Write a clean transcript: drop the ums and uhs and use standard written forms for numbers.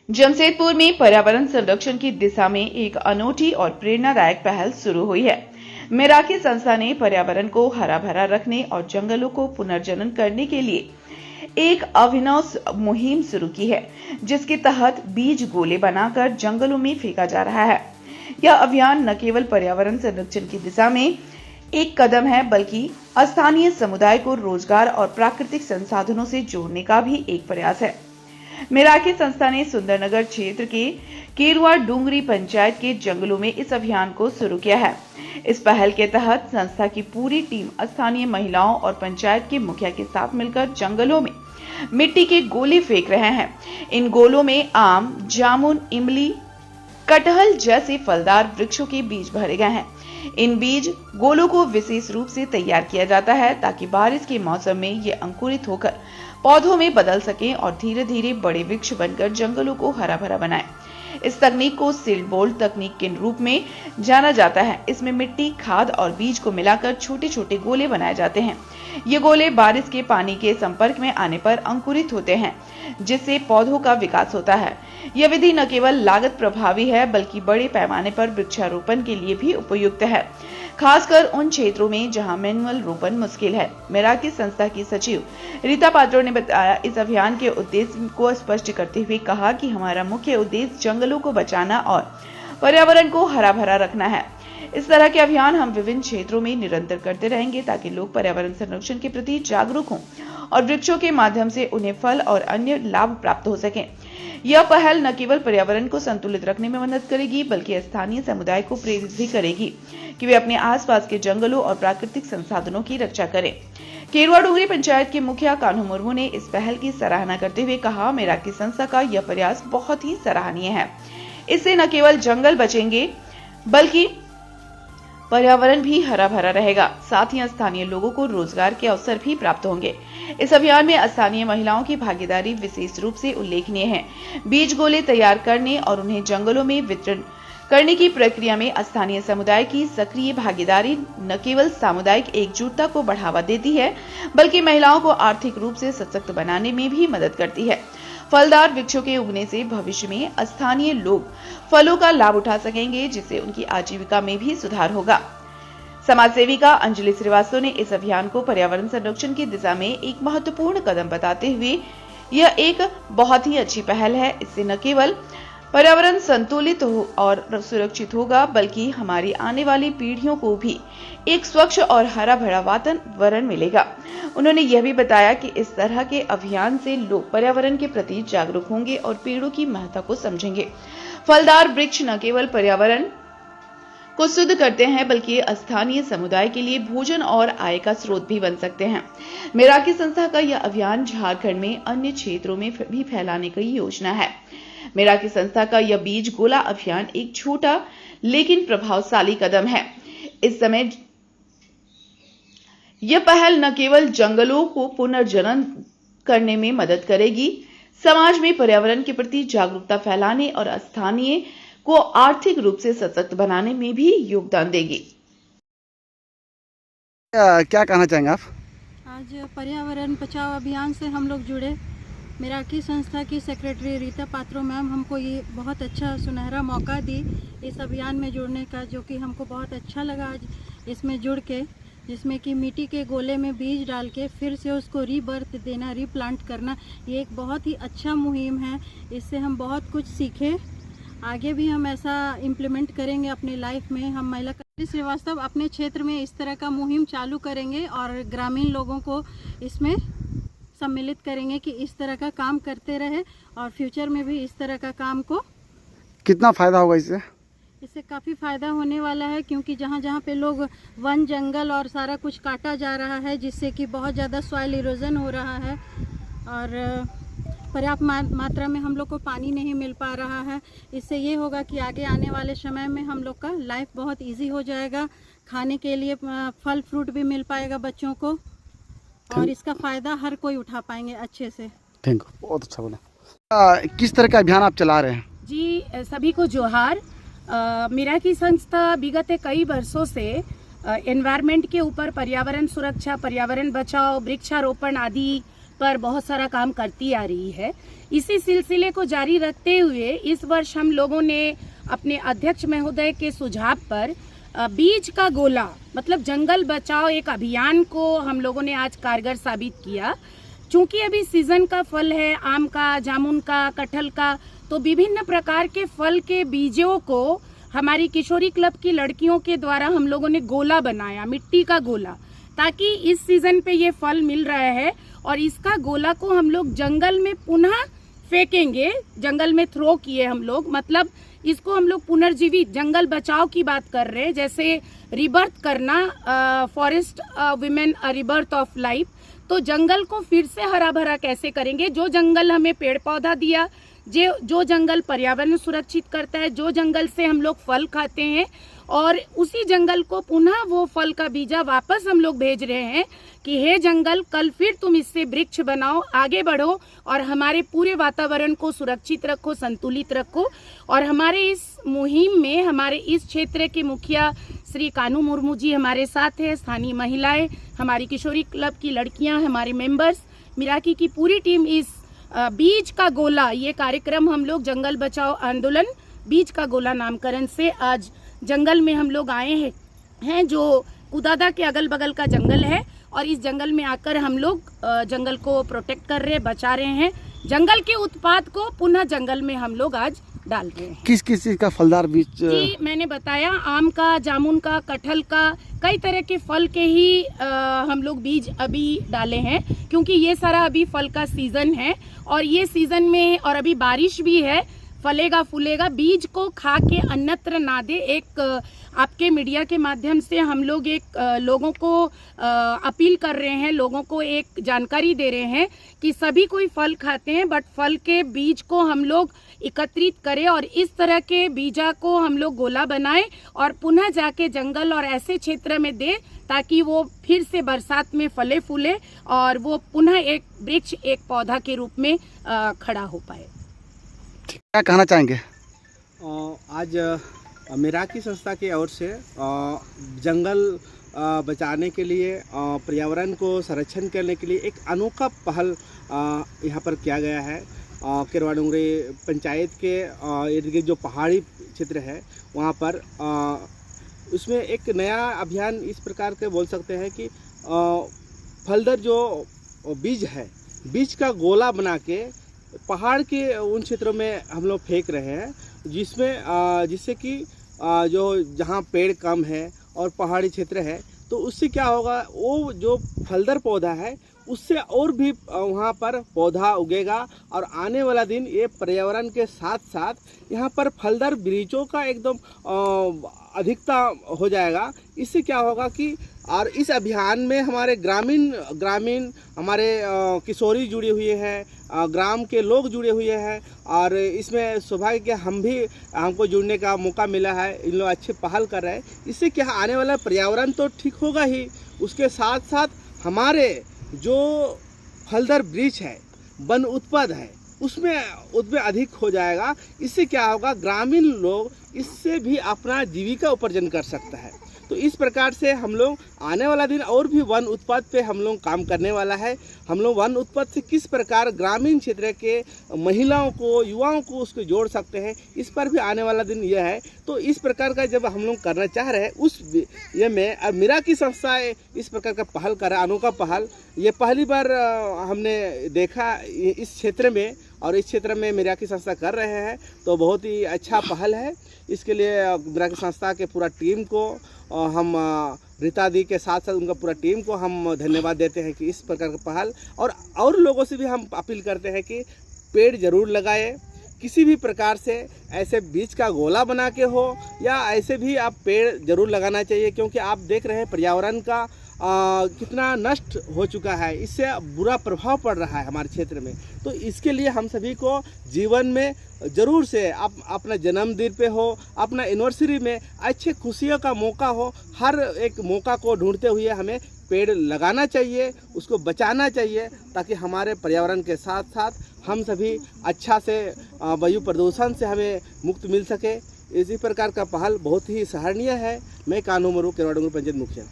जमशेदपुर में पर्यावरण संरक्षण की दिशा में एक अनूठी और प्रेरणादायक पहल शुरू हुई है। मेराकी संस्था ने पर्यावरण को हरा भरा रखने और जंगलों को पुनर्जनन करने के लिए एक अभिनव मुहिम शुरू की है, जिसके तहत बीज गोले बनाकर जंगलों में फेंका जा रहा है। यह अभियान न केवल पर्यावरण संरक्षण की दिशा में एक कदम है, बल्कि स्थानीय समुदाय को रोजगार और प्राकृतिक संसाधनों से जोड़ने का भी एक प्रयास है। मेराकी संस्था ने सुंदरनगर क्षेत्र के केरुआ डूंगरी पंचायत के जंगलों में इस अभियान को शुरू किया है। इस पहल के तहत संस्था की पूरी टीम स्थानीय महिलाओं और पंचायत के मुखिया के साथ मिलकर जंगलों में मिट्टी के गोले फेंक रहे हैं। इन गोलों में आम, जामुन, इमली, कटहल जैसे फलदार वृक्षों के बीज भरे गए हैं। इन बीज गोलों को विशेष रूप से तैयार किया जाता है ताकि बारिश के मौसम में ये अंकुरित होकर पौधों में बदल सकें और धीरे धीरे बड़े वृक्ष बनकर जंगलों को हरा भरा बनाएं। इस तकनीक को सीड बोल्ड तकनीक के रूप में जाना जाता है। इसमें मिट्टी, खाद और बीज को मिलाकर छोटे छोटे गोले बनाए जाते हैं। ये गोले बारिश के पानी के संपर्क में आने पर अंकुरित होते हैं, जिससे पौधों का विकास होता है। यह विधि न केवल लागत प्रभावी है, बल्कि बड़े पैमाने पर वृक्षारोपण के लिए भी उपयुक्त है, खासकर उन क्षेत्रों में जहां मैनुअल रोपण मुश्किल है। मेराकी संस्था की सचिव रीता पात्रो ने बताया, इस अभियान के उद्देश्य को स्पष्ट करते हुए कहा कि हमारा मुख्य उद्देश्य जंगलों को बचाना और पर्यावरण को हरा भरा रखना है। इस तरह के अभियान हम विभिन्न क्षेत्रों में निरंतर करते रहेंगे ताकि लोग पर्यावरण संरक्षण के प्रति जागरूक हों और वृक्षों के माध्यम से उन्हें फल और अन्य लाभ प्राप्त हो सकें। यह पहल न केवल पर्यावरण को संतुलित रखने में मदद करेगी, बल्कि स्थानीय समुदाय को प्रेरित भी करेगी कि वे अपने आसपास के जंगलों और प्राकृतिक संसाधनों की रक्षा करें। केरुआ डूंगरी पंचायत के मुखिया कान्हू मुर्मू ने इस पहल की सराहना करते हुए कहा, मेराकी संस्था का यह प्रयास बहुत ही सराहनीय है। इससे न केवल जंगल बचेंगे, बल्कि पर्यावरण भी हरा भरा रहेगा। साथ ही स्थानीय लोगों को रोजगार के अवसर भी प्राप्त होंगे। इस अभियान में स्थानीय महिलाओं की भागीदारी विशेष रूप से उल्लेखनीय है। बीज गोले तैयार करने और उन्हें जंगलों में वितरण करने की प्रक्रिया में स्थानीय समुदाय की सक्रिय भागीदारी न केवल सामुदायिक एकजुटता को बढ़ावा देती है, बल्कि महिलाओं को आर्थिक रूप से सशक्त बनाने में भी मदद करती है। फलदार वृक्षों के उगने से भविष्य में स्थानीय लोग फलों का लाभ उठा सकेंगे, जिससे उनकी आजीविका में भी सुधार होगा। समाज सेविका अंजलि श्रीवास्तव ने इस अभियान को पर्यावरण संरक्षण की दिशा में एक महत्वपूर्ण कदम बताते हुए यह एक बहुत ही अच्छी पहल है। इससे न केवल पर्यावरण संतुलित और सुरक्षित होगा, बल्कि हमारी आने वाली पीढ़ियों को भी एक स्वच्छ और हरा भरा वातावरण मिलेगा। उन्होंने यह भी बताया कि इस तरह के अभियान से लोग पर्यावरण के प्रति जागरूक होंगे और पेड़ों की महत्ता को समझेंगे। फलदार वृक्ष न केवल पर्यावरण को शुद्ध करते हैं, बल्कि स्थानीय समुदाय के लिए भोजन और आय का स्रोत भी बन सकते हैं। मेराकी संस्था का यह अभियान झारखंड में अन्य क्षेत्रों में भी फैलाने की योजना है। मेराकी संस्था का यह बीज गोला अभियान एक छोटा लेकिन प्रभावशाली कदम है। इस समय यह पहल न केवल जंगलों को पुनर्जनन करने में मदद करेगी, समाज में पर्यावरण के प्रति जागरूकता फैलाने और स्थानीय को आर्थिक रूप से सशक्त बनाने में भी योगदान देगी। क्या कहना चाहेंगे आप? आज पर्यावरण बचाओ अभियान से हम लोग जुड़े। मेराकी संस्था की सेक्रेटरी रीता पात्रो मैम हमको ये बहुत अच्छा सुनहरा मौका दी इस अभियान में जुड़ने का, जो कि हमको बहुत अच्छा लगा आज इसमें जुड़ के, जिसमें कि मिट्टी के गोले में बीज डाल के फिर से उसको रीबर्थ देना, रीप्लांट करना, ये एक बहुत ही अच्छा मुहिम है। इससे हम बहुत कुछ सीखे। आगे भी हम ऐसा इम्प्लीमेंट करेंगे अपनी लाइफ में। हम महिला श्रीवास्तव अपने क्षेत्र में इस तरह का मुहिम चालू करेंगे और ग्रामीण लोगों को इसमें सम्मिलित करेंगे कि इस तरह का काम करते रहे और फ्यूचर में भी इस तरह का काम को। कितना फायदा होगा इससे? इससे काफ़ी फ़ायदा होने वाला है, क्योंकि जहाँ जहाँ पे लोग वन जंगल और सारा कुछ काटा जा रहा है, जिससे कि बहुत ज़्यादा सॉइल इरोजन हो रहा है और पर्याप्त मात्रा में हम लोग को पानी नहीं मिल पा रहा है। इससे ये होगा कि आगे आने वाले समय में हम लोग का लाइफ बहुत इजी हो जाएगा। खाने के लिए फल फ्रूट भी मिल पाएगा बच्चों को और इसका फ़ायदा हर कोई उठा पाएंगे अच्छे से। थैंक यू, बहुत अच्छा बोला। किस तरह का अभियान आप चला रहे हैं? जी, सभी को जोहार। मेराकी संस्था विगत कई वर्षों से एनवायरनमेंट के ऊपर पर्यावरण सुरक्षा, पर्यावरण बचाओ, वृक्षारोपण आदि पर बहुत सारा काम करती आ रही है। इसी सिलसिले को जारी रखते हुए इस वर्ष हम लोगों ने अपने अध्यक्ष महोदय के सुझाव पर बीज का गोला मतलब जंगल बचाओ एक अभियान को हम लोगों ने आज कारगर साबित किया। चूंकि अभी सीजन का फल है, आम का, जामुन का, कटहल का, तो विभिन्न प्रकार के फल के बीजों को हमारी किशोरी क्लब की लड़कियों के द्वारा हम लोगों ने गोला बनाया, मिट्टी का गोला, ताकि इस सीजन पे ये फल मिल रहा है और इसका गोला को हम लोग जंगल में पुनः फेंकेंगे। जंगल में थ्रो किए हम लोग, मतलब इसको हम लोग पुनर्जीवित, जंगल बचाव की बात कर रहे हैं, जैसे रिबर्थ करना, forest women rebirth of life. तो जंगल को फिर से हरा भरा कैसे करेंगे? जो जंगल हमें पेड़ पौधा दिया, जो जंगल पर्यावरण सुरक्षित करता है, जो जंगल से हम लोग फल खाते हैं, और उसी जंगल को पुनः वो फल का बीजा वापस हम लोग भेज रहे हैं कि हे जंगल, कल फिर तुम इससे वृक्ष बनाओ, आगे बढ़ो और हमारे पूरे वातावरण को सुरक्षित रखो, संतुलित रखो। और हमारे इस मुहिम में हमारे इस क्षेत्र के मुखिया श्री कानू मुर्मू जी हमारे साथ है, स्थानीय महिलाएं, हमारी किशोरी क्लब की लड़कियां, हमारे मेंबर्स, मिराकी की पूरी टीम इस बीज का गोला, ये कार्यक्रम हम लोग जंगल बचाओ आंदोलन बीज का गोला नामकरण से आज जंगल में हम लोग आए हैं जो कुदादा के अगल बगल का जंगल है, और इस जंगल में आकर हम लोग जंगल को प्रोटेक्ट कर रहे हैं, बचा रहे हैं। जंगल के उत्पाद को पुनः जंगल में हम लोग आज डाल रहे हैं। किस किस चीज का फलदार बीज? जी, मैंने बताया, आम का, जामुन का, कटहल का, कई तरह के फल के ही हम लोग बीज अभी डाले हैं, क्योंकि ये सारा अभी फल का सीजन है और ये सीजन में, और अभी बारिश भी है, फलेगा फूलेगा। बीज को खा के अन्यत्र ना दे। एक आपके मीडिया के माध्यम से हम लोग एक लोगों को अपील कर रहे हैं, लोगों को एक जानकारी दे रहे हैं कि सभी कोई फल खाते हैं, बट फल के बीज को हम लोग एकत्रित करें और इस तरह के बीजा को हम लोग गोला बनाएं और पुनः जाके जंगल और ऐसे क्षेत्र में दे, ताकि वो फिर से बरसात में फले फूले और वो पुनः एक वृक्ष, एक पौधा के रूप में खड़ा हो पाए। क्या कहना चाहेंगे? आज मिराकी संस्था की ओर से जंगल बचाने के लिए, पर्यावरण को संरक्षण करने के लिए एक अनोखा पहल यहाँ पर किया गया है। केरवा डूंगरी पंचायत के इर्द गिर्द जो पहाड़ी क्षेत्र है वहाँ पर उसमें एक नया अभियान इस प्रकार के बोल सकते हैं कि फलदार जो बीज है, बीज का गोला बना के पहाड़ के उन क्षेत्रों में हम लोग फेंक रहे हैं, जिससे कि जो जहाँ पेड़ कम है और पहाड़ी क्षेत्र है, तो उससे क्या होगा, वो जो फलदार पौधा है उससे और भी वहाँ पर पौधा उगेगा और आने वाला दिन ये पर्यावरण के साथ साथ यहाँ पर फलदार वृक्षों का एकदम अधिकता हो जाएगा। इससे क्या होगा कि, और इस अभियान में हमारे ग्रामीण हमारे किशोरी जुड़े हुए हैं, ग्राम के लोग जुड़े हुए हैं, और इसमें सौभाग्य के हमको जुड़ने का मौका मिला है। इन लोग अच्छे पहल कर रहे हैं। इससे क्या आने वाला पर्यावरण तो ठीक होगा ही, उसके साथ साथ हमारे जो फलदार वृक्ष है, वन उत्पाद है, उसमें अधिक हो जाएगा। इससे क्या होगा, ग्रामीण लोग इससे भी अपना जीविका उपार्जन कर सकता है। तो इस प्रकार से हम लोग आने वाला दिन और भी वन उत्पाद पे हम लोग काम करने वाला है। हम लोग वन उत्पाद से किस प्रकार ग्रामीण क्षेत्र के महिलाओं को, युवाओं को उसको जोड़ सकते हैं, इस पर भी आने वाला दिन यह है। तो इस प्रकार का जब हम लोग करना चाह रहे हैं, उस ये में अब मिराकी संस्था इस प्रकार का पहल कर रहा है, अनोखा पहल। ये पहली बार हमने देखा इस क्षेत्र में, और इस क्षेत्र में मिराकी संस्था कर रहे हैं, तो बहुत ही अच्छा पहल है। इसके लिए मिराकी संस्था के पूरा टीम को हम रीता दी के साथ साथ उनका पूरा टीम को हम धन्यवाद देते हैं कि इस प्रकार का पहल, और लोगों से भी हम अपील करते हैं कि पेड़ जरूर लगाए। किसी भी प्रकार से ऐसे बीज का गोला बना के हो या ऐसे भी आप पेड़ जरूर लगाना चाहिए, क्योंकि आप देख रहे हैं पर्यावरण का कितना नष्ट हो चुका है, इससे बुरा प्रभाव पड़ रहा है हमारे क्षेत्र में। तो इसके लिए हम सभी को जीवन में ज़रूर से अपना जन्मदिन पे हो, अपना एनिवर्सरी में, अच्छे खुशियों का मौका हो, हर एक मौका को ढूंढते हुए हमें पेड़ लगाना चाहिए, उसको बचाना चाहिए, ताकि हमारे पर्यावरण के साथ साथ हम सभी अच्छा से वायु प्रदूषण से हमें मुक्त मिल सके। इसी प्रकार का पहल बहुत ही सराहनीय है। मैं कानू मुर्मू, केरवा डूंगरी पंचायत मुखिया।